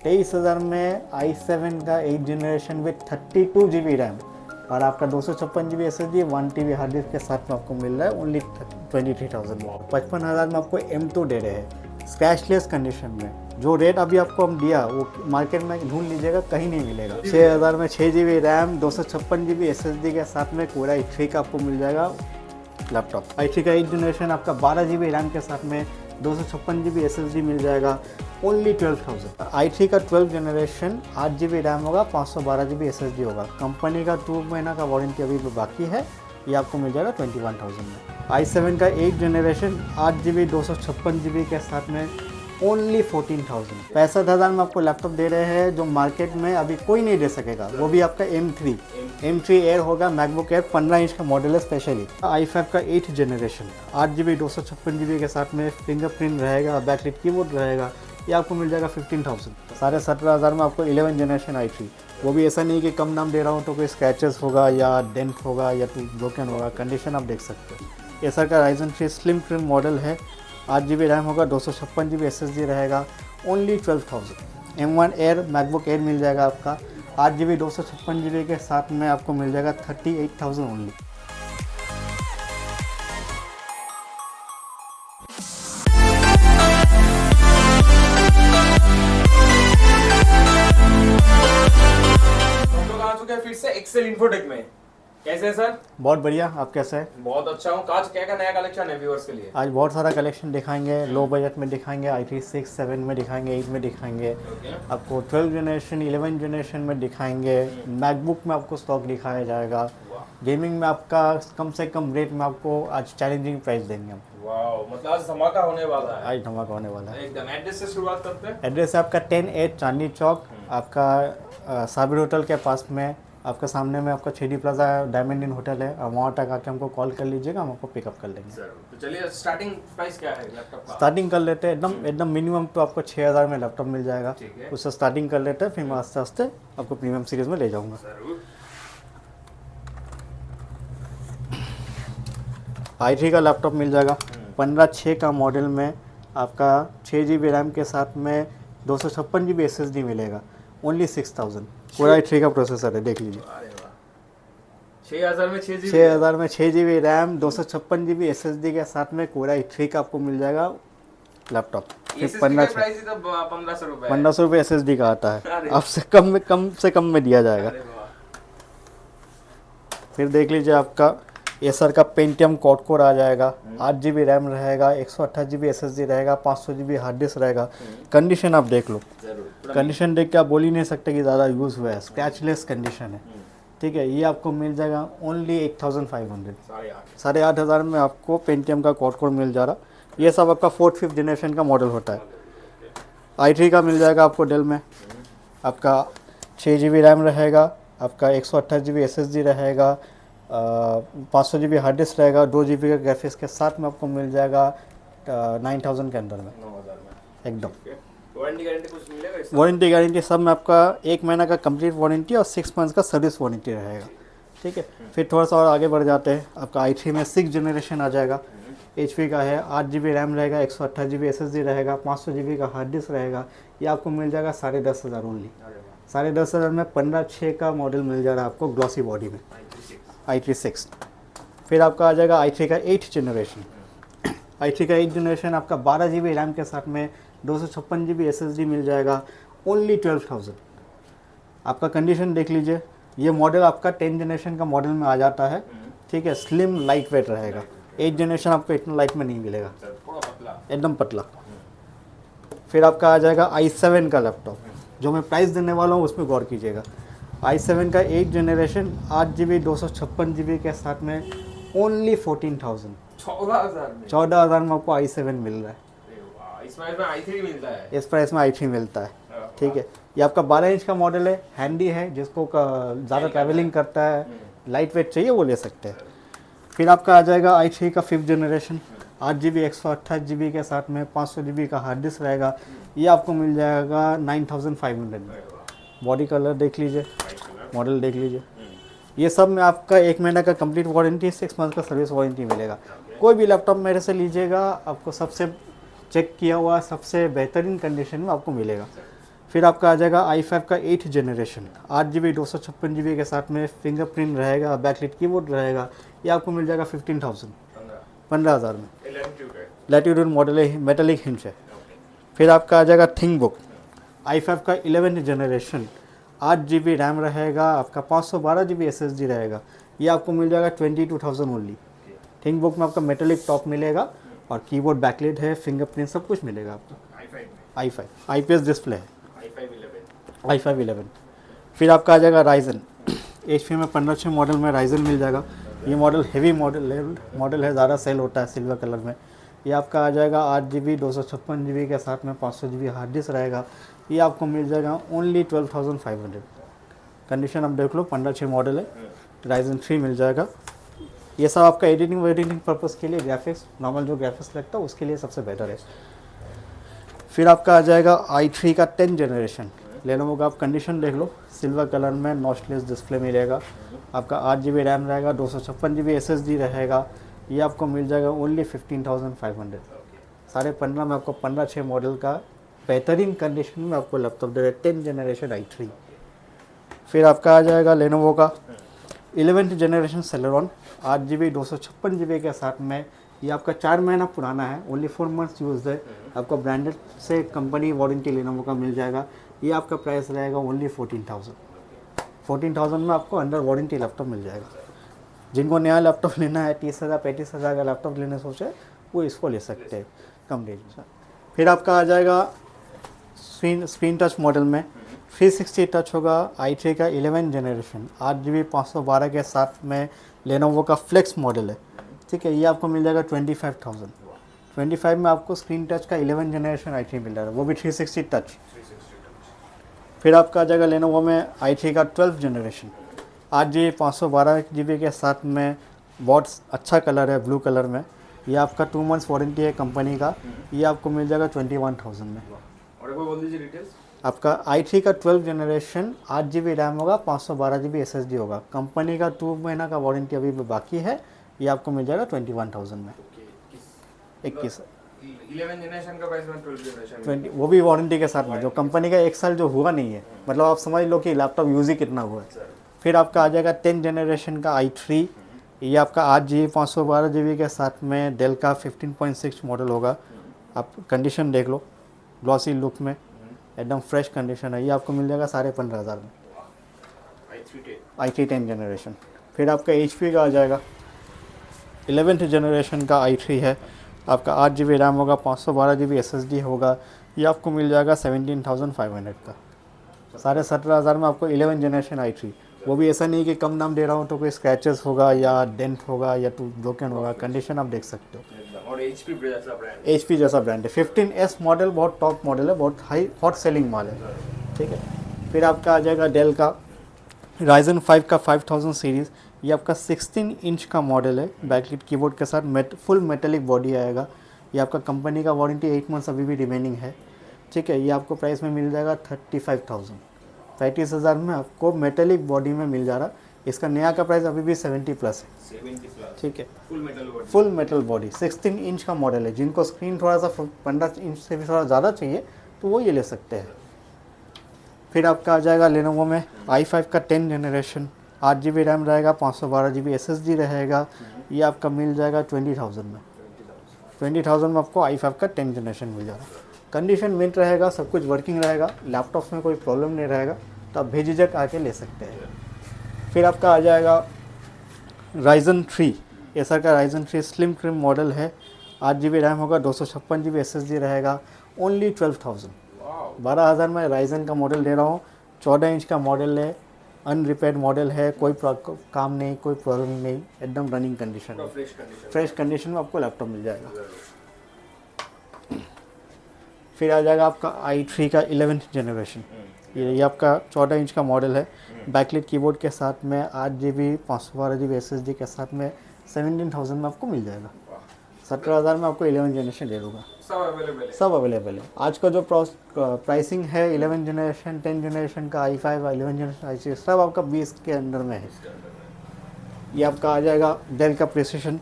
23,000 में i7 का 8 generation with 32 GB RAM और आपका 256 GB SSD 1 TB hard disk के साथ में आपको मिल रहा है ओनली 23,000 में। 55,000 में आपको M2 दे रहे हैं स्क्रैचलेस कंडीशन में। जो रेट अभी आपको हम दिया वो मार्केट में ढूंढ लीजिएगा, कहीं नहीं मिलेगा। 6,000 में 6 GB रैम 256 GB SSD के साथ में पूरा i3 का आपको मिल जाएगा लैपटॉप। i3 का 8 जनरेशन आपका 12 GB रैम के साथ में 256 GB SSD मिल जाएगा ओनली 12,000। i3 का 12 जनरेशन 8 GB रैम होगा, 512 GB SSD होगा। कंपनी का 2 महीना का वारंटी अभी भी बाकी है, ये आपको मिल जाएगा 21,000 में। i7 का 8 जनरेशन 8 GB 256 GB के साथ में ओनली 14,000। 65,000 में आपको लैपटॉप दे रहे हैं जो मार्केट में अभी कोई नहीं दे सकेगा, वो भी आपका M3 एयर होगा। मैकबुक एयर 15 इंच का मॉडल है स्पेशली। i5 का 8 जनरेशन 8 GB 256 GB के साथ में फिंगरप्रिंट रहेगा, बैकलाइट कीबोर्ड रहेगा, ये आपको मिल जाएगा 15,000। 17,500 में आपको 11 जनरेशन i3, वो भी ऐसा नहीं कि कम दाम दे रहा हूँ तो कोई स्क्रैचेस होगा या डेंट होगा या तो ब्रोकन होगा, कंडीशन आप देख सकते हो। एसर का Ryzen 3 स्लिम ट्रिम मॉडल है, 8 GB रैम होगा, 256 GB SSD रहेगा only 12,000। M1 Air MacBook Air मिल जाएगा आपका 8 GB 256 GB के साथ में आपको मिल जाएगा 38,000 ओनली। फिर से एक्सेल इन्फोटेक में कैसे है सर? बहुत बढ़िया, आप कैसे हैं? बहुत अच्छा हूँ। आज क्या क्या नया कलेक्शन है व्यूअर्स के लिए? आज बहुत सारा कलेक्शन दिखाएंगे, लो बजट में दिखाएंगे, i3 6, 7 में दिखाएंगे, 8 में दिखाएंगे, आपको 12 जनरेशन 11 जनरेशन में दिखाएंगे। मैकबुक में आपको स्टॉक दिखाया जाएगा। गेमिंग में आपका कम से कम रेट में आपको आज चैलेंजिंग प्राइस देंगे हम। वाओ, मतलब आज धमाका होने वाला है। आज धमाका होने वाला है एकदम। एड्रेस से शुरुआत करते हैं। एड्रेस है आपका 10A चांदनी चौक, आपका साबिर होटल के पास में, आपका सामने में आपका 3D प्लाजा डायमंड इन होटल है। वहाँ तक आके हमको कॉल कर लीजिएगा, हम आपको पिकअप कर लेंगे। तो चलिए स्टार्टिंग प्राइस क्या है लैपटॉप का? स्टार्टिंग कर लेते हैं एकदम मिनिमम तो आपको 6,000 में लैपटॉप मिल जाएगा, उससे स्टार्टिंग कर लेते हैं, फिर मैं आस्ते आस्ते आपको प्रीमियम सीरीज में ले जाऊँगा। i3 का लैपटॉप मिल जाएगा 15/6 का मॉडल में, आपका 6 GB रैम के साथ में 256 GB SSD मिलेगा ओनली 6,000। पूरा i3 का प्रोसेसर है, देख लीजिए। 6,000 में 6 GB 6,000 में 6 GB रैम 256 GB SSD के साथ में पूरा i3 का आपको मिल जाएगा लैपटॉप। 1500 रुपए 1500 रुपये SSD का आता है, आपसे कम में दिया जाएगा। फिर देख लीजिए आपका एसर का पेंटियम क्वाड कोर आ जाएगा, 8 GB रैम रहेगा, 128 GB SSD रहेगा, 500 GB हार्ड डिस्क रहेगा। कंडीशन आप देख लो, कंडीशन देख के आप बोल ही नहीं सकते कि ज़्यादा यूज़ हुआ है, स्क्रैचलेस कंडीशन है। ठीक है, ये आपको मिल जाएगा ओनली 8,500, 8,500 में आपको पेंटियम का क्वाड कोर मिल जा रहा। ये सब आपका 4th-5th जनरेशन का मॉडल होता है। i3 का मिल जाएगा आपको डेल में, आपका 6 GB रैम रहेगा, आपका 128 GB SSD रहेगा, 500 GB हार्ड डिस्क रहेगा, 2 GB का ग्राफिक्स के साथ में आपको मिल जाएगा 9,000 के अंदर में एकदम। वारंटी गारंटी कुछ मिलेगा इसमें? वारंटी गारंटी सब में आपका 1 महीना का कंप्लीट वारंटी और 6 मंथ्स का सर्विस वारंटी रहेगा। ठीक है, फिर थोड़ा सा और आगे बढ़ जाते हैं। आपका i3 में 6 जनरेशन आ जाएगा, HP का है, 8 GB रैम रहेगा, 128 GB SSD रहेगा, 500 GB का हार्ड डिस्क रहेगा। ये आपको मिल जाएगा 10,500 ओनली। 10,500 में 15/6 का मॉडल मिल जा रहा है आपको ग्लॉसी बॉडी में, i3 6। फिर आपका आ जाएगा i3 का 8 जनरेशन। i3 का 8 जनरेशन आपका 12 GB रैम के साथ में 256 GB SSD मिल जाएगा ओनली 12,000। आपका कंडीशन देख लीजिए, ये मॉडल आपका 10 जनरेशन का मॉडल में आ जाता है। ठीक है, स्लिम लाइट वेट रहेगा। 8 जनरेशन आपको इतना लाइट में नहीं मिलेगा, एकदम पतला। फिर आपका आ जाएगा i7 का लैपटॉप, जो मैं प्राइस देने वाला हूँ उसमें गौर कीजिएगा। i7 का 8 जनरेशन 8 GB 256 GB के साथ में ओनली 14,000। 14,000 में आपको i7 मिल रहा है। इस प्राइस में i3 मिलता है। इस प्राइस में i3 मिलता है। ठीक है, ये आपका 12 इंच का मॉडल है, हैंडी है, जिसको ज़्यादा ट्रैवलिंग करता है, लाइट वेट चाहिए वो ले सकते हैं। फिर आपका आ जाएगा i3 का 5th जनरेशन 8 GB 128 GB के साथ में 500 GB का हार्ड डिस्क रहेगा। ये आपको मिल जाएगा 9,500 में। बॉडी कलर देख लीजिए, मॉडल देख लीजिए। ये सब में आपका 1 महीना का कंप्लीट वारंटी, 6 मंथ का सर्विस वारंटी मिलेगा। कोई भी लैपटॉप मेरे से लीजिएगा, आपको सबसे चेक किया हुआ सबसे बेहतरीन कंडीशन में आपको मिलेगा। फिर आपका आ जाएगा i5 का 8 जनरेशन, 8 GB 256 GB के साथ में फिंगरप्रिंट रहेगा, बैकलाइट कीबोर्ड रहेगा। ये आपको मिल जाएगा 15,000, 15,000 में। लैटिट्यूड मॉडल है, मेटालिक हिंज है। फिर आपका आ जाएगा थिंकबुक, i5 का 11th जनरेशन, 8 GB रैम रहेगा, आपका 512 GB SSD रहेगा। ये आपको मिल जाएगा 22,000 ओनली। थिंकबुक में आपका मेटालिक टॉप मिलेगा और कीबोर्ड बैकलाइट है, फिंगरप्रिंट सब कुछ मिलेगा आपको। i5 IPS डिस्प्ले है, i5 11। फिर आपका आ जाएगा राइजन, HP में 1500 मॉडल में राइजन मिल जाएगा। ये मॉडल हेवी मॉडल है, ज़्यादा सेल होता है सिल्वर कलर में। ये आपका आ जाएगा 8 GB 256 GB के साथ में 500 GB हार्ड डिस्क रहेगा। ये आपको मिल जाएगा ओनली 12,500। कंडीशन आप देख लो, 1500 मॉडल है, राइजन 3 मिल जाएगा। ये सब आपका एडिटिंग पर्पज़ के लिए, ग्राफिक्स नॉर्मल जो ग्राफिक्स लगता है उसके लिए सबसे बेटर है। फिर आपका आ जाएगा i3 का 10 जनरेशन, लेनोवो का आप कंडीशन देख लो, सिल्वर कलर में नॉचलेस डिस्प्ले मिलेगा। आपका 8 GB रैम रहेगा, 256 GB SSD रहेगा। ये आपको मिल जाएगा ओनली 15,500। 15.5 में आपको 15/6 मॉडल का बेहतरीन कंडीशन में आपको लैपटॉप दे रहे, 10 जनरेशन i3। फिर आपका आ जाएगा लेनोवो का 11th generation Celeron, 8 GB 256 GB के साथ में। ये आपका 4 महीना पुराना है, ओनली 4 मंथ्स यूज़ है। आपको ब्रांडेड से कंपनी वारंटी लेनोवो का मिल जाएगा। ये आपका प्राइस रहेगा ओनली 14,000। 14,000 में आपको अंडर वारंटी लैपटॉप मिल जाएगा। जिनको नया लैपटॉप लेना है, 30,000 35,000 का लैपटॉप लेने सोचे, वो इसको ले सकते हैं कम रेंज में। फिर आपका आ जाएगा स्क्रीन टच मॉडल में 360 टच होगा, i3 का 11 जनरेशन, 8 GB 512 के साथ में लेनोवो का फ्लेक्स मॉडल है। ठीक है, ये आपको मिल जाएगा 25,000। 25 में आपको स्क्रीन टच का 11 जनरेशन i3 मिल जाएगा, वो भी 360 टच। फिर आपका आ जाएगा लेनोवो में i3 का 12 जनरेशन, 8 GB 512 GB के साथ में। बहुत अच्छा कलर है, ब्लू कलर में। ये आपका 2 मंथ्स वारंटी है कंपनी का। ये आपको मिल जाएगा 21,000 में। और एक बार बोल दीजिए डिटेल्स। आपका i3 का 12 जनरेशन, 8 GB रैम होगा, 512 GB SSD होगा। कंपनी का 2 महीना का वारंटी अभी भी बाकी है। ये आपको मिल जाएगा 21,000 में। 21 11 जनरेशन का प्राइस में 12 जनरेशन 20, वो भी वारंटी के साथ में। जो कंपनी का 1 साल जो हुआ नहीं है, मतलब आप समझ लो कि लैपटॉप यूज़ ही कितना हुआ है। फिर आपका आ जाएगा 10 जनरेशन का i3। ये आपका 8 GB 512 GB के साथ में डेल का 15.6 मॉडल होगा। आप कंडीशन देख लो, ग्लॉसी लुक में एकदम फ्रेश कंडीशन है। ये आपको मिल जाएगा 15,500 में, i3 10 जनरेशन। फिर आपका HP का आ जाएगा 11th जनरेशन का i3 है। आपका 8 GB रैम होगा, 512 GB SSD होगा। ये आपको मिल जाएगा 17,500 का। 17,500 में आपको 11 जनरेशन i3। वो भी ऐसा नहीं कि कम दाम दे रहा हूँ तो कोई स्क्रैचेस होगा या डेंट होगा या तो ब्रोकन होगा। कंडीशन आप देख सकते हो। और HP जैसा ब्रांड, HP जैसा ब्रांड है। 15S मॉडल बहुत टॉप मॉडल है, बहुत हाई हॉट सेलिंग माल है। ठीक है, फिर आपका आ जाएगा डेल का राइजन 5 का 5000 सीरीज़। ये आपका 16 इंच का मॉडल है, बैकलाइट कीबोर्ड के साथ फुल मेटेलिक बॉडी आएगा। ये आपका कंपनी का वारंटी 8 मंथ्स अभी भी रिमेनिंग है। ठीक है, ये आपको प्राइस में मिल जाएगा 35,000। 35,000 में आपको मेटेलिक बॉडी में मिल जा रहा। इसका नया का प्राइस अभी भी 70 प्लस है। 70 प्लस, ठीक है, फुल मेटल बॉडी 16 इंच का मॉडल है। जिनको स्क्रीन थोड़ा सा 15 इंच से भी थोड़ा ज़्यादा चाहिए तो वो ये ले सकते हैं। फिर आपका आ जाएगा लेनोवो में i5 का 10 जनरेशन, 8 GB रैम रहेगा, 512 GB SSD रहेगा। ये आपका मिल जाएगा 20,000 में। 20,000 में आपको i5 का 10 जनरेशन मिल जाएगा। कंडीशन मिनट रहेगा, सब कुछ वर्किंग रहेगा, लैपटॉप में कोई प्रॉब्लम नहीं रहेगा, तो आप बेझिझक आके ले सकते हैं। फिर आपका आ जाएगा राइजन 3। एसर का राइजन 3 स्लिम ट्रिम मॉडल है, 8 GB रैम होगा, 256 GB SSD रहेगा। ओनली 12,000, 12,000 में राइजन का मॉडल दे रहा हूँ। 14 इंच का मॉडल है, अनरिपेयर्ड मॉडल है, कोई काम नहीं, कोई प्रॉब्लम नहीं, एकदम रनिंग कंडीशन है। फ्रेश कंडीशन में आपको लैपटॉप मिल जाएगा। फिर आ जाएगा आपका i3 का 11th जनरेशन। ये आपका 14 इंच का मॉडल है, बैकलाइट कीबोर्ड के साथ में, 8 GB 512 GB SSD के साथ में। 17,000 में आपको मिल जाएगा। 17,000 में आपको 11 जनरेशन दे दूँगा। सब अवेलेबल है। आज का जो प्राइसिंग है 11 जनरेशन, 10 जनरेशन का i5, 11 जनरेशन i3, सब आपका 20 के अंडर में है। ये आपका आ जाएगा डेल का प्रिसिशन।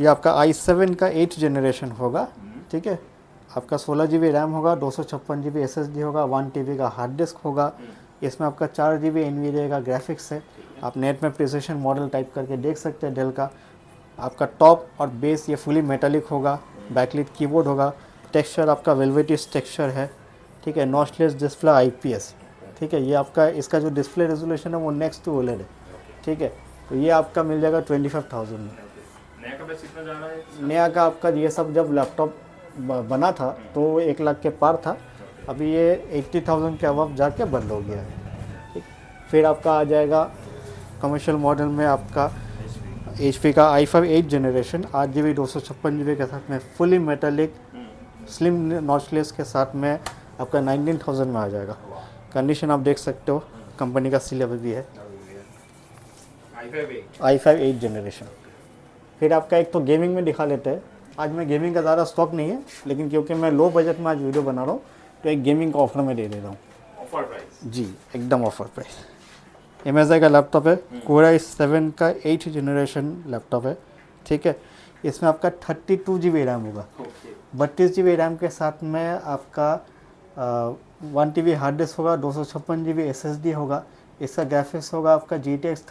ये आपका i7 का 8 जनरेशन होगा। ठीक है, आपका 16 GB रैम होगा, 256 GB SSD होगा, 1 TB का हार्ड डिस्क होगा। इसमें आपका 4 GB NVIDIA का ग्राफिक्स है। आप नेट में प्रिसिशन मॉडल टाइप करके देख सकते हैं डेल का। आपका टॉप और बेस ये फुली मेटालिक होगा, बैकलिट कीबोर्ड होगा, टेक्सचर आपका वेलवेटिस टेक्सचर है, ठीक है। नॉचलेस डिस्प्ले IPS, ठीक है। ये आपका इसका जो डिस्प्ले रेजोल्यूशन है वो नेक्स्ट टू OLED है, ठीक है। तो ये आपका मिल जाएगा 25,000 में। नया का प्राइस कितना जा रहा है? नया का आपका ये सब जब लैपटॉप बना था तो 1 लाख के पार था, अभी ये 80,000 के अबव जाके बंद हो गया है, ठीक। फिर आपका आ जाएगा कमर्शियल मॉडल में आपका HP का i5 8 जनरेशन 8 GB 256 GB के साथ में फुली मेटालिक स्लिम नॉचलेस के साथ में आपका 19,000 में आ जाएगा। कंडीशन आप देख सकते हो, कंपनी का सी लेवल भी है। i5 8 generation. फिर आपका एक तो गेमिंग में दिखा लेते हैं। आज मैं गेमिंग का ज़्यादा स्टॉक नहीं है, लेकिन क्योंकि मैं लो बजट में आज वीडियो बना रहा हूँ तो एक गेमिंग का ऑफर में दे रहा हूँ। ऑफर प्राइस जी, एकदम ऑफर प्राइस। MSI का लैपटॉप है, Core i7 का 8 जनरेशन लैपटॉप है, ठीक है। इसमें आपका 32 GB रैम होगा, 32 GB रैम के साथ में आपका 1 TB हार्ड डिस्क होगा, 256 GB SSD होगा। इसका ग्राफिक्स होगा आपका GTX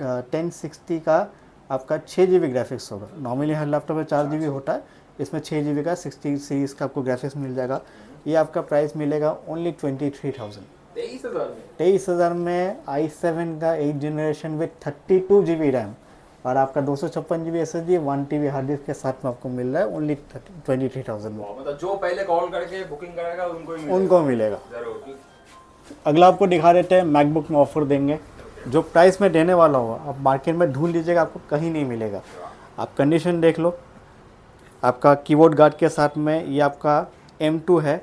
1060 का आपका 6 GB ग्राफिक्स होगा। नॉर्मली हर लैपटॉप में 4 GB होता है, इसमें 6 GB का 60 सीरीज़ का आपको ग्राफिक्स मिल जाएगा। ये आपका प्राइस मिलेगा ओनली 23,000। 23,000 में i7 का 8 जनरेशन विद 32 GB रैम और आपका 256 GB SSD 1 TB hard disk के साथ में आपको मिल रहा है ओनली 23,000 में। मतलब जो पहले कॉल करके बुकिंग कराएगा उनको मिलेगा। जरूर। अगला आपको दिखा देते हैं, मैकबुक में ऑफर देंगे जो प्राइस में देने वाला होगा, आप मार्केट में ढूंढ लीजिएगा, आपको कहीं नहीं मिलेगा। आप कंडीशन देख लो, आपका कीबोर्ड गार्ड के साथ में ये आपका M2 है,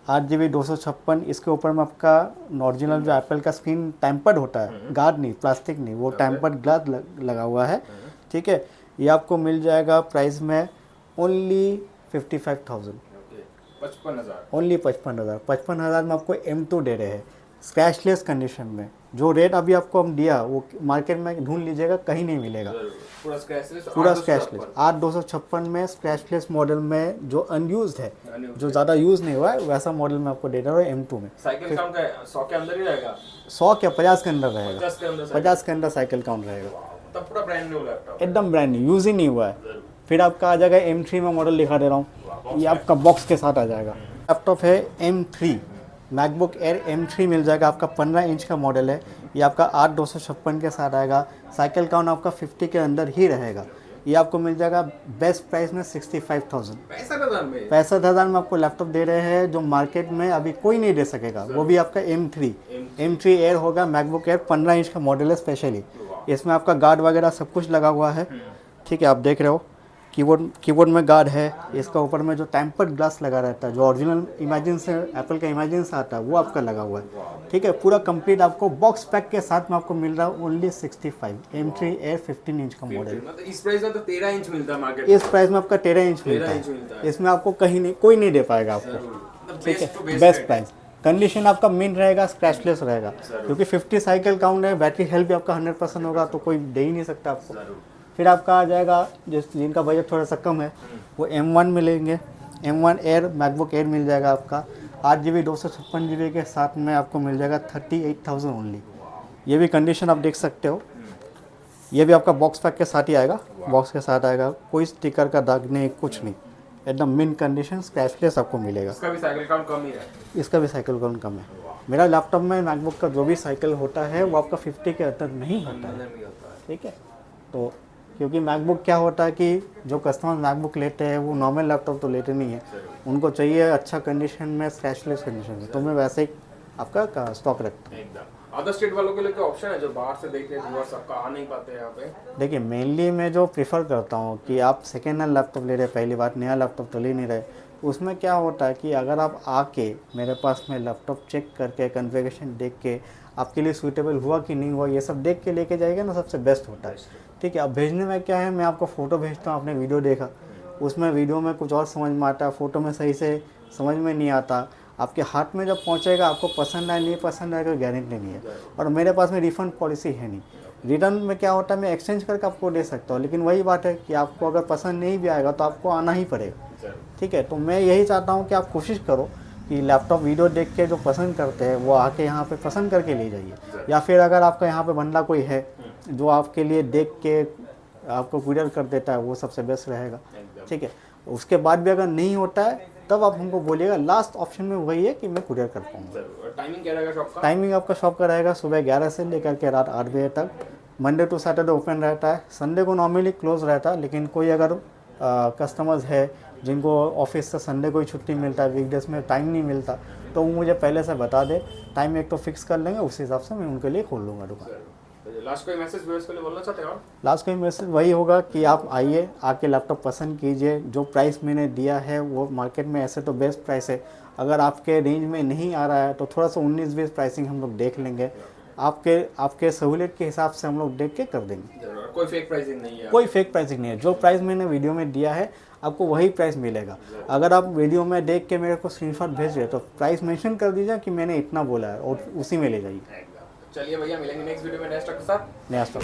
8 GB 256। इसके ऊपर में आपका ओरिजिनल जो एप्पल का स्क्रीन टेम्पर्ड होता है, गार्ड नहीं, प्लास्टिक नहीं, वो टेम्पर्ड ग्लास लगा हुआ है, ठीक है। ये आपको मिल जाएगा प्राइस में ओनली 55,000, 55,000। ओनली 55,000। 55,000 में आपको M2 दे रहे हैं स्क्रैचलेस कंडीशन में। जो रेट अभी आपको हम दिया वो मार्केट में ढूंढ लीजिएगा, कहीं नहीं मिलेगा। पूरा स्क्रैचलेस, पूरा स्क्रैचलेस 8,256 में स्क्रैचलेस मॉडल में जो अनयूज्ड है, जो ज़्यादा यूज़ नहीं हुआ है, वैसा मॉडल में आपको दे रहा है M2 में। साइकिल काउंट का 100 के अंदर ही रहेगा, 100 क्या 50 के अंदर रहेगा, 50 के अंदर 50 के अंदर साइकिल काउंट रहेगा। तब पूरा ब्रांड न्यू लैपटॉप, एकदम ब्रांड न्यू, यूज़ ही नहीं हुआ है। फिर आपका आ जाएगा M3 में मॉडल दिखा दे रहा हूँ, ये आपका बॉक्स के साथ आ जाएगा। लैपटॉप है M3, मैकबुक एयर M3 मिल जाएगा आपका, 15 इंच का मॉडल है। ये आपका 8,256 के साथ आएगा, साइकिल काउंट आपका 50 के अंदर ही रहेगा। ये आपको मिल जाएगा बेस्ट प्राइस में 65,000। 65,000 में आपको लैपटॉप दे रहे हैं जो मार्केट में अभी कोई नहीं दे सकेगा, वो भी आपका M3 एयर होगा। मैकबुक एयर 15 इंच का मॉडल है स्पेशली, इसमें आपका गार्ड वगैरह सब कुछ लगा हुआ है, ठीक है। आप देख रहे हो कीबोर्ड में गार्ड है, इसका ऊपर में जो टेम्पर्ड ग्लास लगा रहता है, जो ओरिजिनल इमेजिन से एप्पल का इमेजिन से आता है, वो आपका लगा हुआ है, ठीक है। पूरा कंप्लीट आपको बॉक्स पैक के साथ में आपको मिल रहा है ओनली 65। M3 एयर 15 इंच का मॉडल, मतलब इस प्राइस में तो 13 इंच मिलता है मार्केट, इस प्राइस में आपका 13 इंच मिलता है। इसमें आपको कहीं नहीं, कोई नहीं दे पाएगा आपको, ठीक है। बेस्ट प्राइस, कंडीशन आपका मिन रहेगा, स्क्रैचलेस रहेगा, क्योंकि 50 साइकिल काउंट है। बैटरी हेल्थ भी आपका 100% होगा, तो कोई दे ही नहीं सकता आपको। फिर आपका आ जाएगा जिनका बजट थोड़ा सा कम है, वो M1 मिलेंगे। M1 एयर मैकबुक एयर मिल जाएगा आपका, 8 GB 256 GB के साथ में आपको मिल जाएगा 38,000 ओनली। ये भी कंडीशन आप देख सकते हो, ये भी आपका बॉक्स पैक के साथ ही आएगा, बॉक्स के साथ आएगा, कोई स्टिकर का दाग नहीं, कुछ नहीं, एकदम मिन कंडीशन, स्क्रैचलेस आपको मिलेगा। इसका भी साइकिल काउंट कम ही है, इसका भी साइकिल काउंट कम है। मेरा लैपटॉप में मैकबुक का जो भी साइकिल होता है वो आपका 50 के अंदर नहीं होता है, ठीक है। तो क्योंकि मैकबुक क्या होता है कि जो कस्टमर मैकबुक लेते हैं वो नॉर्मल लैपटॉप तो लेते नहीं है, उनको चाहिए अच्छा कंडीशन में, स्क्रैचलेस कंडीशन में, तो मैं वैसे ही आपका स्टॉक रखता हूँ। एकदम अदर स्टेट वालों के लिए क्या ऑप्शन है जो बाहर से देख रहे हैं, सबका आ नहीं पाते हैं यहाँ पे? देखिए, मेनली मैं जो प्रीफर करता हूँ कि आप सेकेंड हैंड लैपटॉप ले रहे, पहली बात नया लैपटॉप तो ले नहीं रहे, उसमें क्या होता है कि अगर आप आके मेरे पास में लैपटॉप चेक करके कॉन्फ़िगरेशन देख के आपके लिए सूटेबल हुआ कि नहीं हुआ, ये सब देख के लेके जाएगा ना, सबसे बेस्ट होता है, ठीक है। अब भेजने में क्या है, मैं आपको फ़ोटो भेजता हूँ, आपने वीडियो देखा, उसमें वीडियो में कुछ और समझ में आता है, फ़ोटो में सही से समझ में नहीं आता, आपके हाथ में जब पहुँचेगा आपको पसंद आए नहीं पसंद आएगा गारंटी नहीं है। और मेरे पास में रिफ़ंड पॉलिसी है नहीं। रिटर्न में क्या होता है, मैं एक्सचेंज करके आपको दे सकता हूँ, लेकिन वही बात है कि आपको अगर पसंद नहीं भी आएगा तो आपको आना ही पड़ेगा, जरूर। ठीक है, तो मैं यही चाहता हूँ कि आप कोशिश करो कि लैपटॉप वीडियो देख के जो पसंद करते हैं वो आके यहाँ पे पसंद करके ले जाइए, या फिर अगर आपका यहाँ पे बंदा कोई है जो आपके लिए देख के आपको कुरियर कर देता है, वो सबसे बेस्ट रहेगा। एकदम। ठीक है, उसके बाद भी अगर नहीं होता है तब आप हमको बोलिएगा। लास्ट ऑप्शन में वही है कि मैं कुरियर कर पाऊँगा। जरूर। और टाइमिंग क्या रहेगा शॉप का? टाइमिंग आपका शॉप का रहेगा सुबह 11 से लेकर के रात 8 बजे तक। मंडे टू सैटरडे ओपन रहता है, संडे को नॉर्मली क्लोज रहता है, लेकिन कोई अगर कस्टमर्स है जिनको ऑफिस से संडे को ही छुट्टी मिलता है, वीकडेज में टाइम नहीं मिलता, तो वो मुझे पहले से बता दे, टाइम एक तो फिक्स कर लेंगे, उस हिसाब से मैं उनके लिए खोल लूँगा दुकान। जरूर। लास्ट कोई मैसेज व्यूअर्स के लिए बोलना चाहते हो? लास्ट कोई मैसेज वही होगा कि आप आइए, आके लैपटॉप पसंद कीजिए। जो प्राइस मैंने दिया है वो मार्केट में ऐसे तो बेस्ट प्राइस है, अगर आपके रेंज में नहीं आ रहा है तो थोड़ा सा 19-20 प्राइसिंग हम लोग देख लेंगे, आपके सहूलियत के हिसाब से हम लोग देख के कर देंगे। जरूर। कोई फेक प्राइसिंग नहीं है? कोई फेक प्राइसिंग नहीं है, जो प्राइस मैंने वीडियो में दिया है आपको वही प्राइस मिलेगा। अगर आप वीडियो में देख के मेरे को स्क्रीनशॉट भेज रहे तो प्राइस मेंशन कर दीजिए कि मैंने इतना बोला है और उसी में ले जाइए। एकदम। चलिए भैया, मिलेंगे नेक्स्ट वीडियो में नेक्स्ट स्टॉक के साथ। नया स्टॉक।